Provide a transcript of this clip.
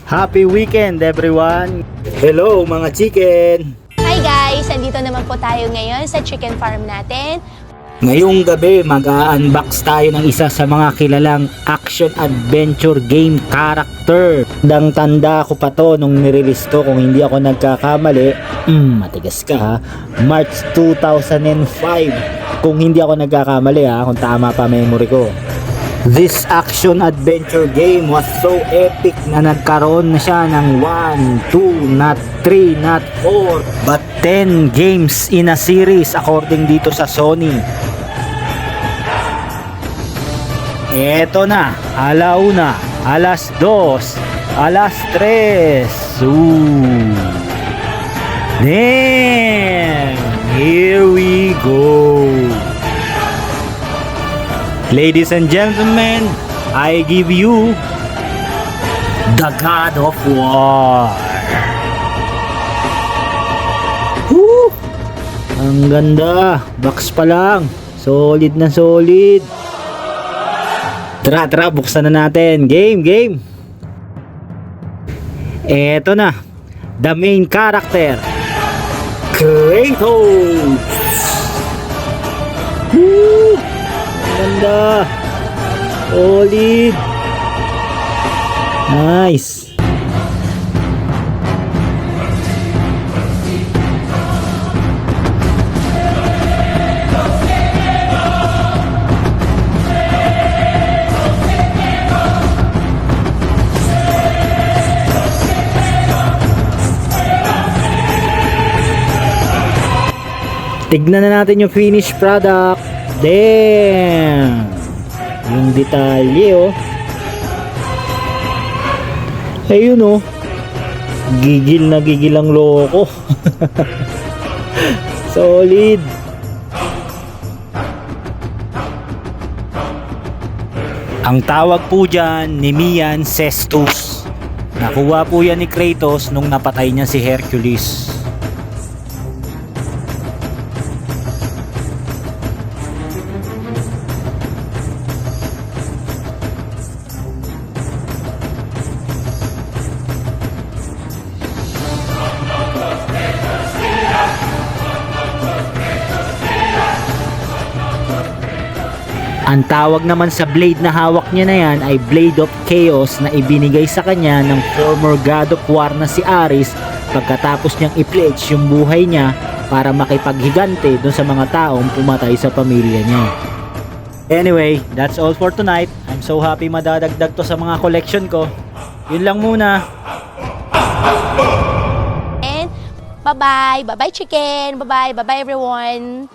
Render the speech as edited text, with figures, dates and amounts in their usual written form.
Happy weekend everyone! Hello mga chicken! Hi guys! Andito naman po tayo ngayon sa chicken farm natin. Ngayong gabi mag-a-unbox tayo ng isa sa mga kilalang action-adventure game character. Tanda ko pa to nung nirelease to, kung hindi ako nagkakamali. Matigas ka ha. March 2005. Kung hindi ako nagkakamali ha, kung tama pa memory ko. This action-adventure game was so epic na nagkaroon na siya ng 1, 2, not 3, not 4, but 10 games in a series according dito sa Sony. Eto na, alauna, alas 2, alas 3. Damn! Here we go! Ladies and gentlemen, I give you the God of War. Woo! Ang ganda, box pa lang. Solid na solid. Tara, buksan na natin. Game. Eto na, the main character, Kratos. Woo! Ganda. Solid. Nice. Tignan na natin yung finished product. Damn! Yung detalye oh. Ayun oh. Gigil na gigil ang loko. Solid. Ang tawag po dyan, Nemean Cestus. Nakuha po yan ni Kratos nung napatay niya si Hercules. Ang tawag naman sa blade na hawak niya na yan ay Blade of Chaos na ibinigay sa kanya ng former God of War na si Ares pagkatapos niyang i-pledge yung buhay niya para makipaghigante dun sa mga taong pumatay sa pamilya niya. Anyway, that's all for tonight. I'm so happy madadagdag to sa mga collection ko. Yun lang muna. And bye-bye chicken! Bye-bye everyone!